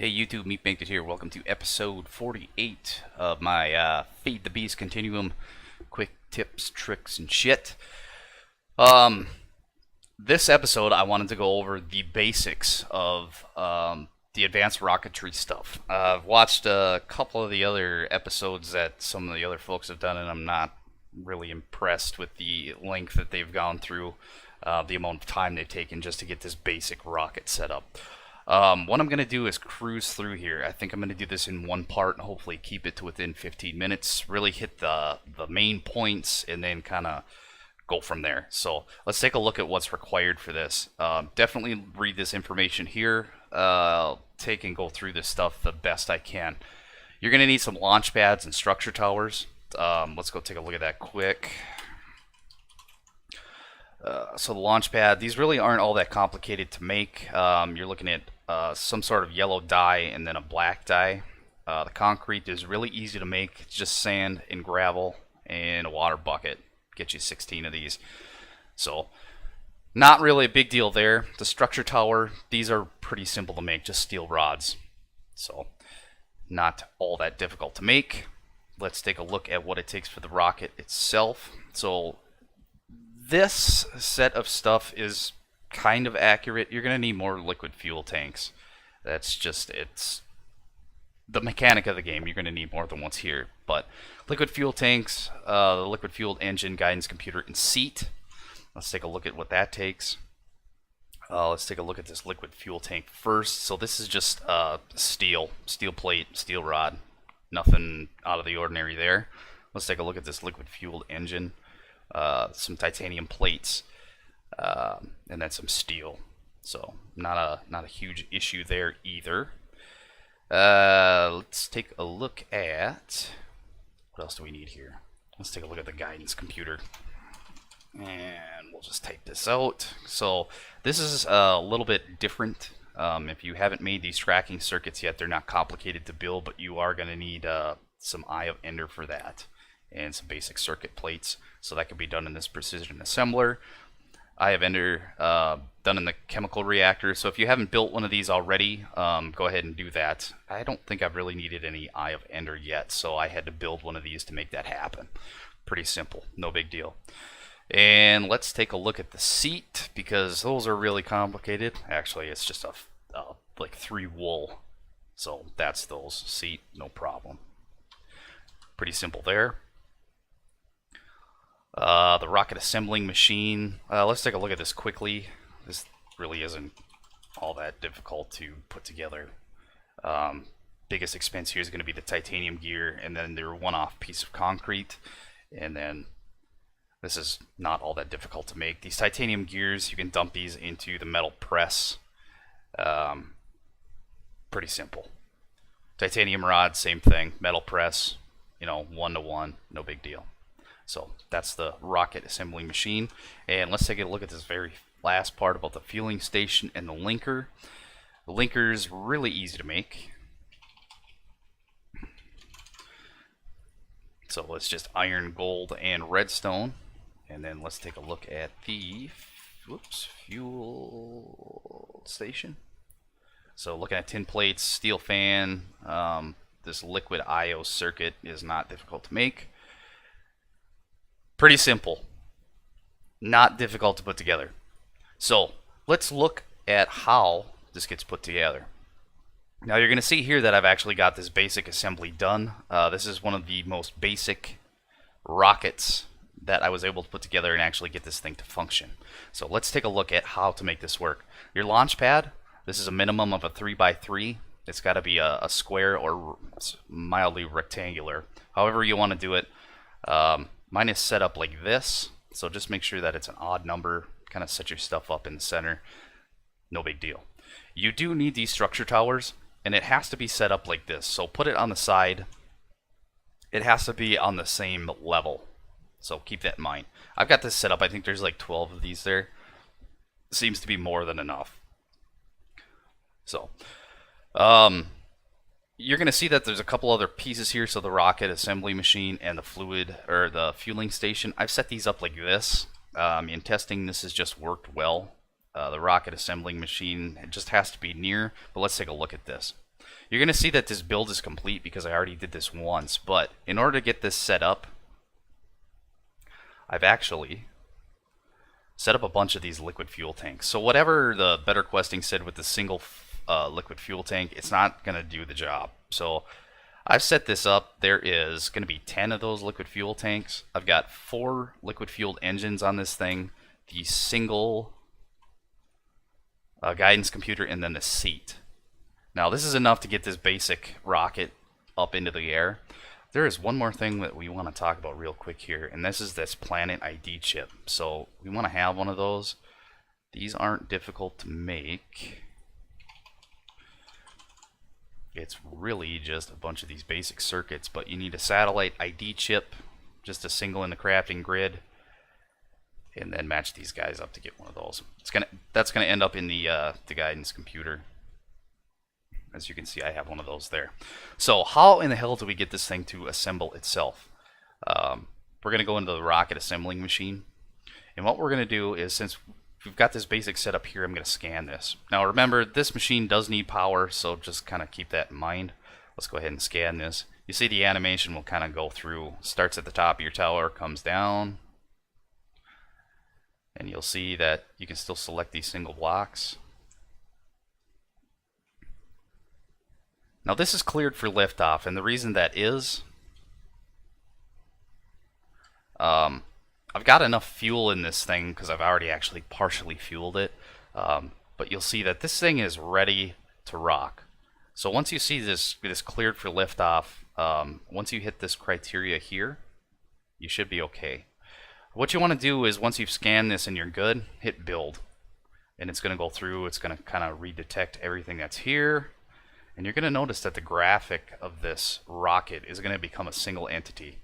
Hey YouTube, Meef here. Welcome to episode 48 of my FTB Continuum quick tips, tricks, and shit. This episode I wanted to go over the basics of the advanced rocketry stuff. I've watched a couple of the other episodes that some of the other folks have done, and I'm not really impressed with the length that they've gone through, the amount of time they've taken just to get this basic rocket set up. What I'm going to do is cruise through here. I think I'm going to do this in one part and hopefully keep it to within 15 minutes. Really hit the main points and then kind of go from there. So let's take a look at what's required for this. Definitely read this information here. Take and go through this stuff the best I can. You're going to need some launch pads and structure towers. Let's go take a look at that quick. So the launch pad, these really aren't all that complicated to make. You're looking at some sort of yellow dye and then a black dye. The concrete is really easy to make. It's just sand and gravel and a water bucket. Get you 16 of these. So not really a big deal there. The structure tower, these are pretty simple to make, just steel rods. So not all that difficult to make. Let's take a look at what it takes for the rocket itself. So this set of stuff is kind of accurate. You're going to need more liquid fuel tanks. That's just, it's the mechanic of the game. You're going to need more than what's here. But liquid fuel tanks, the liquid fueled engine, guidance computer, and seat. Let's take a look at what that takes. Let's take a look at this liquid fuel tank first. So this is just steel plate, steel rod. Nothing out of the ordinary there. Let's take a look at this liquid fueled engine. Some titanium plates, and then some steel. So not a huge issue there either. Let's take a look at what else do we need here. Let's take a look at the guidance computer, and we'll just type this out. So this is a little bit different. If you haven't made these tracking circuits yet, they're not complicated to build, but you are going to need some Eye of Ender for that, and some basic circuit plates. So that can be done in this precision assembler. Eye of Ender done in the chemical reactor. So if you haven't built one of these already, go ahead and do that. I don't think I've really needed any Eye of Ender yet, so I had to build one of these to make that happen. Pretty simple, no big deal. And let's take a look at the seat, because those are really complicated. Actually, it's just like 3 wool. So that's those. Seat, no problem. Pretty simple there. The rocket assembling machine. Let's take a look at this quickly. This really isn't all that difficult to put together. Biggest expense here is going to be the titanium gear, and then their one-off piece of concrete. And then this is not all that difficult to make. These titanium gears, you can dump these into the metal press. Pretty simple. Titanium rod, same thing. Metal press, 1-to-1, no big deal. So that's the rocket assembling machine. And let's take a look at this very last part about the fueling station and the linker. The linker is really easy to make. So it's just iron, gold, and redstone. And then let's take a look at the fuel station. So looking at tin plates, steel fan, this liquid IO circuit is not difficult to make. Pretty simple. Not difficult to put together. So let's look at how this gets put together. Now you're going to see here that I've actually got this basic assembly done. This is one of the most basic rockets that I was able to put together and actually get this thing to function. So let's take a look at how to make this work. Your launch pad, this is a minimum of a 3x3. It's got to be a square or mildly rectangular. However you want to do it. Mine is set up like this, so just make sure that it's an odd number. Kind of set your stuff up in the center. No big deal. You do need these structure towers, and it has to be set up like this. So put it on the side. It has to be on the same level. So keep that in mind. I've got this set up. I think there's like 12 of these there. Seems to be more than enough. So, you're going to see that there's a couple other pieces here. So the rocket assembly machine and the fluid or the fueling station. I've set these up like this. In testing, this has just worked well. The rocket assembling machine, it just has to be near. But let's take a look at this. You're going to see that this build is complete because I already did this once, but in order to get this set up, I've actually set up a bunch of these liquid fuel tanks. So whatever the better questing said with the single liquid fuel tank, it's not going to do the job. So I've set this up. There is going to be 10 of those liquid fuel tanks. I've got 4 liquid fueled engines on this thing, the single guidance computer, and then the seat. Now this is enough to get this basic rocket up into the air. There is one more thing that we want to talk about real quick here, and this is this planet ID chip. So we want to have one of those. These aren't difficult to make. It's really just a bunch of these basic circuits, but you need a satellite ID chip, just a single in the crafting grid, and then match these guys up to get one of those. That's gonna end up in the guidance computer. As you can see, I have one of those there. So how in the hell do we get this thing to assemble itself? We're gonna go into the rocket assembling machine, and what we're gonna do is, since we've got this basic setup here, I'm gonna scan this. Now remember, this machine does need power, so just kind of keep that in mind. Let's go ahead and scan this. You see the animation will kind of go through, starts at the top of your tower, comes down, and you'll see that you can still select these single blocks. Now this is cleared for liftoff, and the reason that is, I've got enough fuel in this thing because I've already actually partially fueled it, but you'll see that this thing is ready to rock. So once you see this cleared for liftoff, once you hit this criteria here, you should be okay. What you want to do is, once you've scanned this and you're good, hit build, and it's going to go through. It's going to kind of redetect everything that's here. And you're going to notice that the graphic of this rocket is going to become a single entity.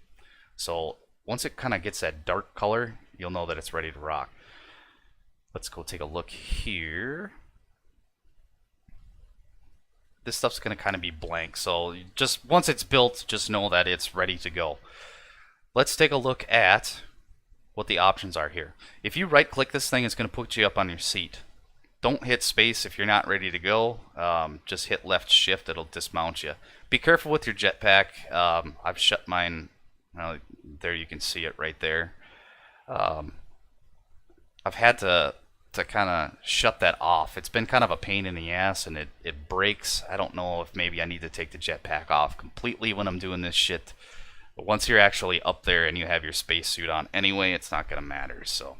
So once it kind of gets that dark color, you'll know that it's ready to rock. Let's go take a look here. This stuff's going to kind of be blank. So just once it's built, just know that it's ready to go. Let's take a look at what the options are here. If you right click this thing, it's going to put you up on your seat. Don't hit space if you're not ready to go. Just hit left shift, it'll dismount you. Be careful with your jetpack. I've shut mine. There you can see it right there. I've had to kind of shut that off. It's been kind of a pain in the ass, and it breaks. I don't know if maybe I need to take the jetpack off completely when I'm doing this shit. But once you're actually up there and you have your spacesuit on anyway, it's not going to matter. So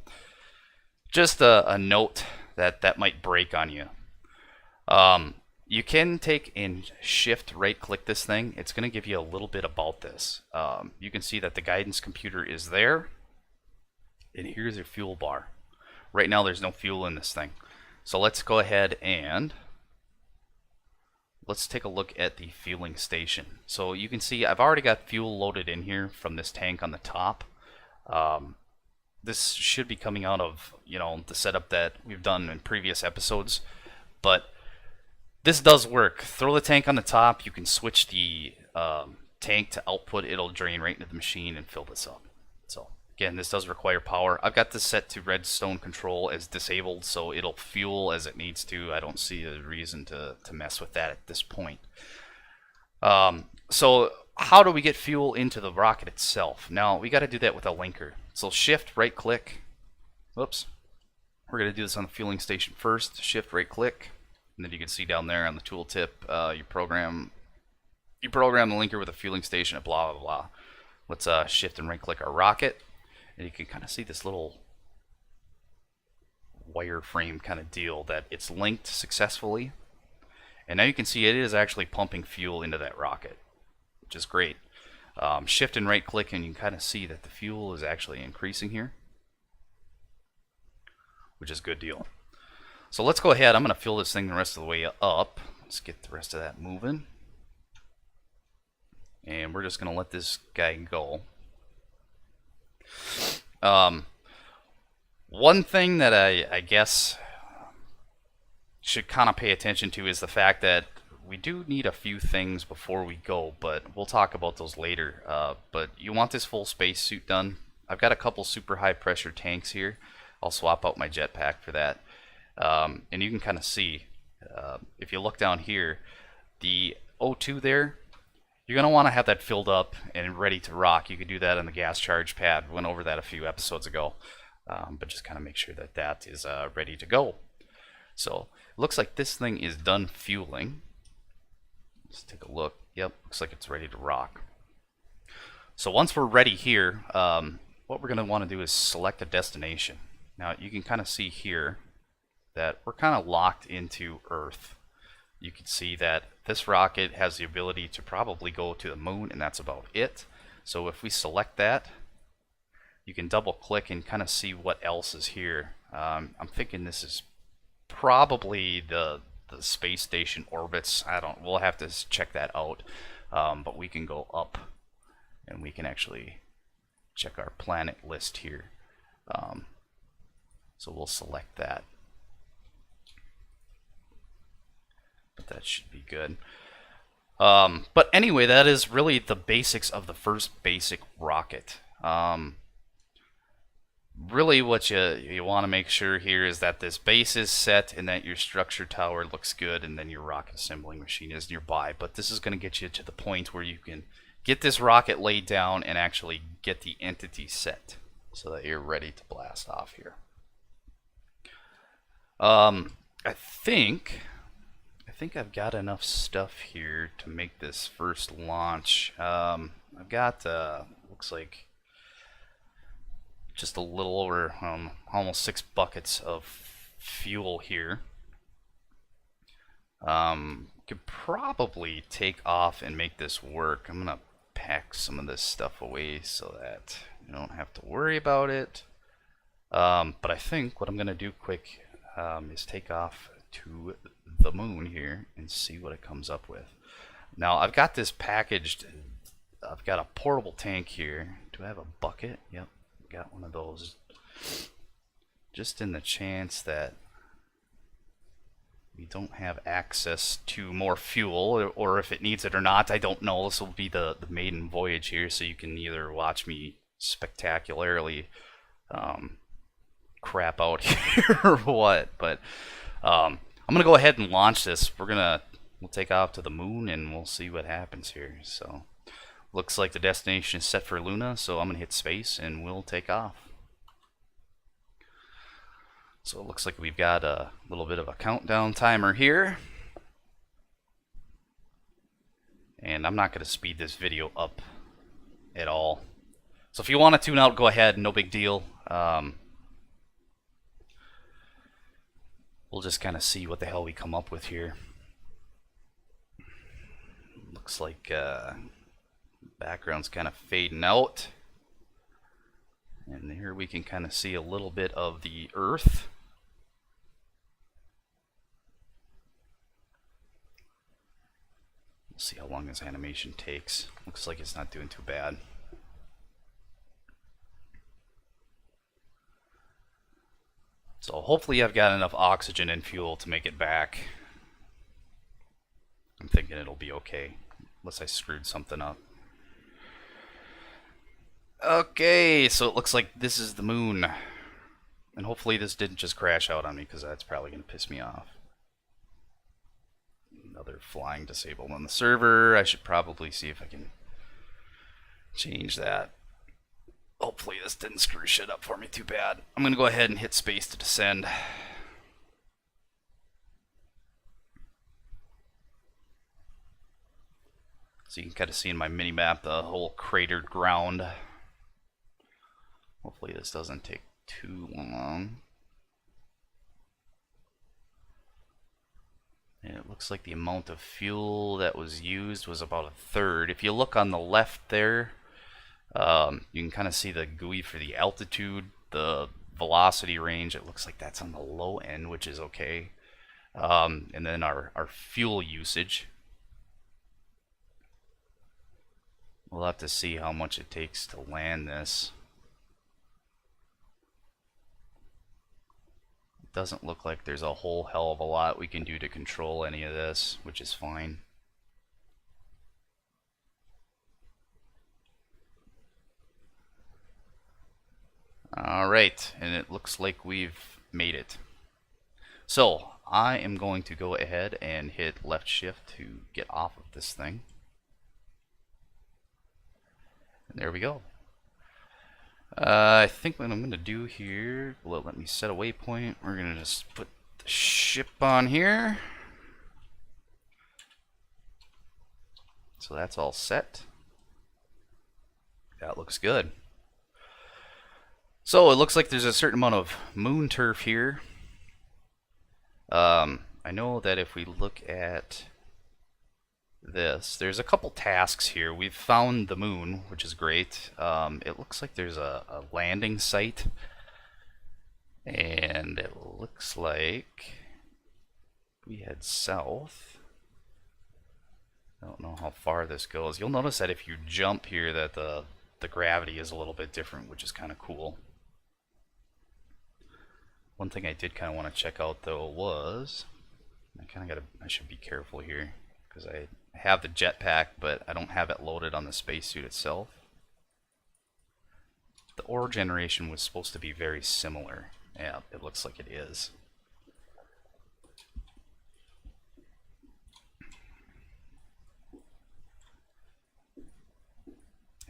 just a note that might break on you. You can take and shift right click this thing. It's going to give you a little bit about this. You can see that the guidance computer is there, and here's your fuel bar. Right now there's no fuel in this thing. So let's go ahead and let's take a look at the fueling station. So you can see I've already got fuel loaded in here from this tank on the top. This should be coming out of, the setup that we've done in previous episodes, but this does work. Throw the tank on the top. You can switch the tank to output. It'll drain right into the machine and fill this up. So again, this does require power. I've got this set to redstone control as disabled, so it'll fuel as it needs to. I don't see a reason to mess with that at this point. So how do we get fuel into the rocket itself? Now we got to do that with a linker. So shift right click. Whoops. We're going to do this on the fueling station first. Shift right click, and then you can see down there on the tooltip, you program the linker with a fueling station at blah blah blah. Let's shift and right click our rocket, and you can kind of see this little wireframe kind of deal that it's linked successfully. And now you can see it is actually pumping fuel into that rocket, which is great. Shift and right click, and you can kind of see that the fuel is actually increasing here, which is a good deal. So let's go ahead. I'm going to fill this thing the rest of the way up. Let's get the rest of that moving. And we're just going to let this guy go. One thing that I guess should kind of pay attention to is the fact that we do need a few things before we go, but we'll talk about those later. But you want this full spacesuit done. I've got a couple super high pressure tanks here. I'll swap out my jetpack for that. And you can kind of see, if you look down here, the O2 there, you're going to want to have that filled up and ready to rock. You could do that on the gas charge pad. Went over that a few episodes ago. But just kind of make sure that that is ready to go. So it looks like this thing is done fueling. Let's take a look. Yep, looks like it's ready to rock. So once we're ready here, what we're going to want to do is select a destination. Now you can kind of see here that we're kind of locked into Earth. You can see that this rocket has the ability to probably go to the moon, and that's about it. So if we select that, you can double click and kind of see what else is here. I'm thinking this is probably the space station orbits. We'll have to check that out. But we can go up and we can actually check our planet list here. So we'll select that. But that should be good. But anyway, that is really the basics of the first basic rocket. Really what you want to make sure here is that this base is set and that your structure tower looks good, and then your rocket assembling machine is nearby. But this is going to get you to the point where you can get this rocket laid down and actually get the entity set so that you're ready to blast off here. I think I've got enough stuff here to make this first launch. I've got looks like just a little over almost 6 buckets of fuel here. Could probably take off and make this work. I'm gonna pack some of this stuff away so that you don't have to worry about it. But I think what I'm gonna do quick is take off to the moon here and see what it comes up with. Now I've got this packaged. I've got a portable tank here. Do I have a bucket? Yep. Got one of those, just in the chance that we don't have access to more fuel, or if it needs it or not, I don't know. This will be the maiden voyage here, so you can either watch me spectacularly crap out here or what. But I'm gonna go ahead and launch this. We'll take off to the moon and we'll see what happens here. So looks like the destination is set for Luna, so I'm going to hit space and we'll take off. So it looks like we've got a little bit of a countdown timer here. And I'm not going to speed this video up at all. So if you want to tune out, go ahead, no big deal. We'll just kind of see what the hell we come up with here. Looks like background's kind of fading out, and here we can kind of see a little bit of the Earth. We'll see how long this animation takes. Looks like it's not doing too bad. So hopefully I've got enough oxygen and fuel to make it back. I'm thinking it'll be okay, unless I screwed something up. Okay, so it looks like this is the moon. And hopefully this didn't just crash out on me, because that's probably going to piss me off. Another flying disabled on the server. I should probably see if I can change that. Hopefully this didn't screw shit up for me too bad. I'm going to go ahead and hit space to descend. So you can kind of see in my mini-map the whole cratered ground. Hopefully this doesn't take too long. And it looks like the amount of fuel that was used was about 1/3. If you look on the left there, you can kind of see the GUI for the altitude, the velocity range. It looks like that's on the low end, which is okay. And then our fuel usage. We'll have to see how much it takes to land this. It doesn't look like there's a whole hell of a lot we can do to control any of this, which is fine. Alright, and it looks like we've made it. So, I am going to go ahead and hit left shift to get off of this thing. And there we go. I think what I'm going to do here, let me set a waypoint. We're going to just put the ship on here. So that's all set. That looks good. So it looks like there's a certain amount of moon turf here. I know that if we look at this, there's a couple tasks here. We've found the moon, which is great. It looks like there's a landing site, and it looks like we head south. I don't know how far this goes. You'll notice that if you jump here that the gravity is a little bit different, which is kind of cool. One thing I did kind of want to check out though was, I should be careful here because I have the jetpack, but I don't have it loaded on the spacesuit itself. The ore generation was supposed to be very similar. Yeah, it looks like it is.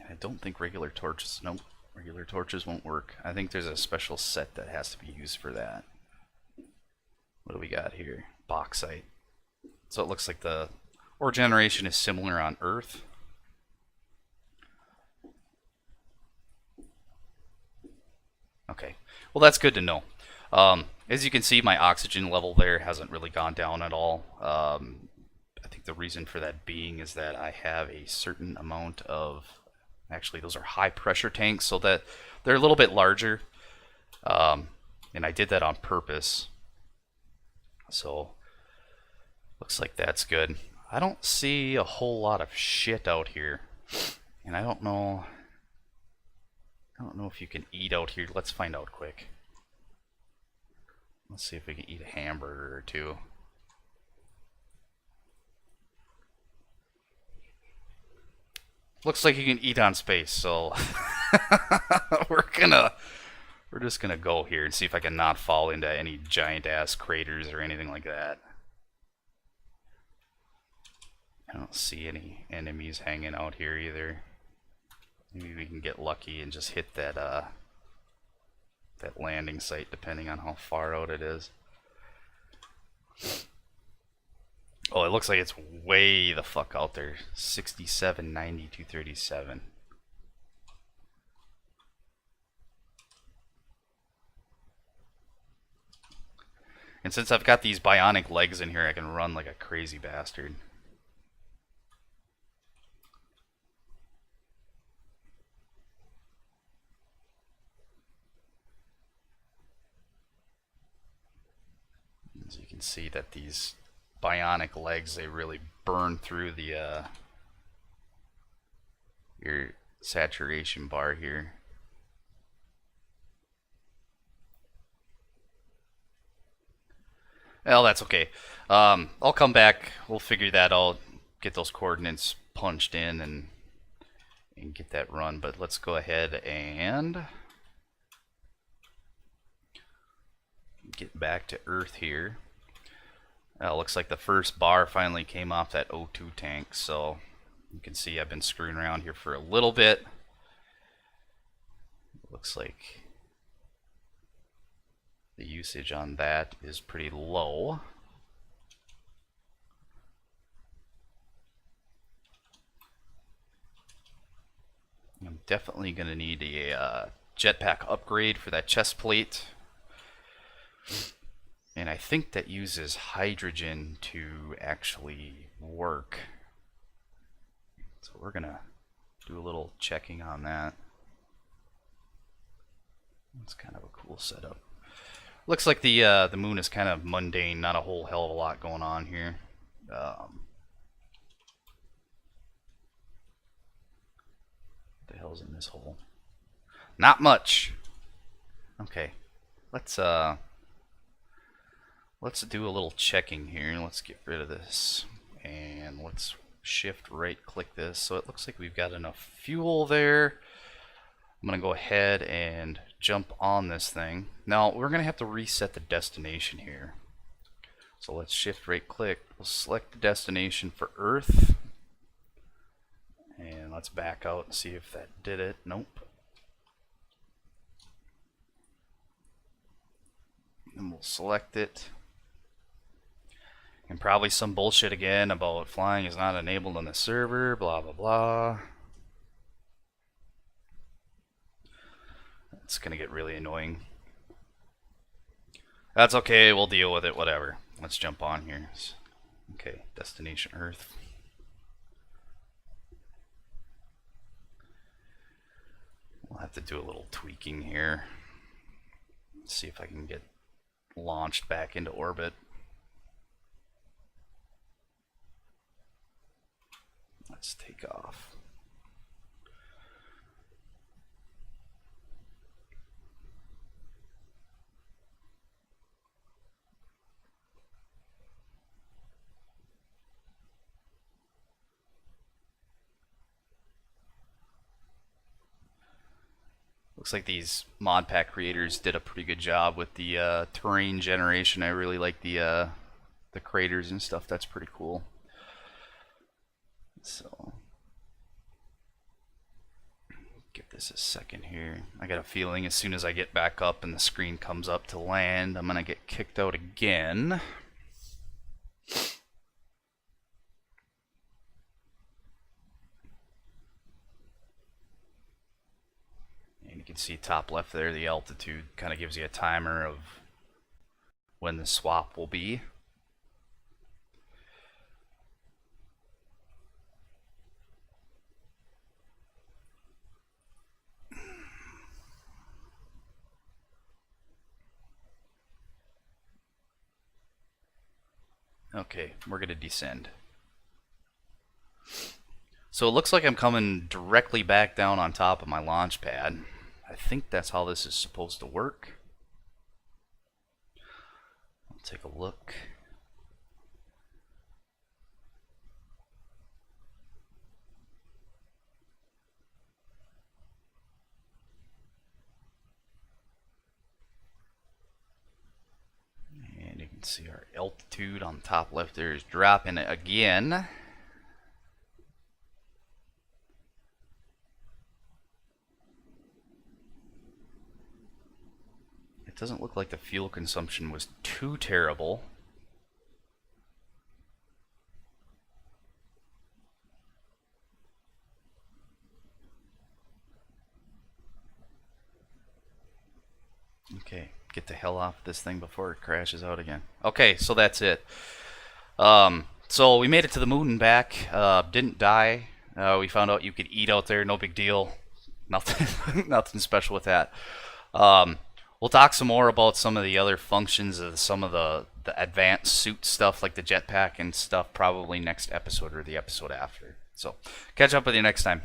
I don't think regular torches, nope, regular torches won't work. I think there's a special set that has to be used for that. What do we got here? Bauxite. So it looks like the ore generation is similar on Earth. Okay, well that's good to know. As you can see, my oxygen level there hasn't really gone down at all. I think the reason for that being is that I have a certain amount of, actually those are high pressure tanks, so that they're a little bit larger, and I did that on purpose. So looks like that's good. I don't see a whole lot of shit out here, and I don't know if you can eat out here. Let's find out quick. Let's see if we can eat a hamburger or two. Looks like you can eat on space, so we're just gonna go here and see if I can not fall into any giant ass craters or anything like that. I don't see any enemies hanging out here either. Maybe we can get lucky and just hit that that landing site depending on how far out it is. Oh, it looks like it's way the fuck out there. 67, 90, 237. And since I've got these bionic legs in here, I can run like a crazy bastard. As you can see that these bionic legs, they really burn through the your saturation bar here. Well, that's okay. I'll come back. We'll figure that out. Get those coordinates punched in and get that run. But let's go ahead and get back to Earth here. Looks like the first bar finally came off that O2 tank, so you can see I've been screwing around here for a little bit. Looks like the usage on that is pretty low. I'm definitely going to need a jetpack upgrade for that chest plate. And I think that uses hydrogen to actually work. So we're gonna do a little checking on that. It's kind of a cool setup. Looks like the moon is kind of mundane, not a whole hell of a lot going on here. What the hell's in this hole? Not much. Okay, let's do a little checking here. Let's get rid of this and let's shift right click this. So it looks like we've got enough fuel there. I'm gonna go ahead and jump on this thing. Now we're gonna have to reset the destination here. So let's shift right click. We'll select the destination for Earth. And let's back out and see if that did it. Nope. And we'll select it. And probably some bullshit again about flying is not enabled on the server, blah blah blah. It's gonna get really annoying. That's okay, we'll deal with it, whatever. Let's jump on here. Okay, destination Earth. We'll have to do a little tweaking here. Let's see if I can get launched back into orbit. Let's take off. Looks like these mod pack creators did a pretty good job with the terrain generation. I really like the craters and stuff. That's pretty cool. So, give this a second here. I got a feeling as soon as I get back up and the screen comes up to land, I'm gonna get kicked out again. And you can see top left there, the altitude kind of gives you a timer of when the swap will be. Okay, we're going to descend. So it looks like I'm coming directly back down on top of my launch pad. I think that's how this is supposed to work. I'll take a look. And you can see our altitude on the top left there is dropping again. It doesn't look like the fuel consumption was too terrible. Okay, get the hell off this thing before it crashes out again. Okay, so that's it. So we made it to the moon and back. Didn't die. We found out you could eat out there. No big deal. Nothing, nothing special with that. We'll talk some more about some of the other functions of some of the advanced suit stuff like the jetpack and stuff probably next episode or the episode after. So catch up with you next time.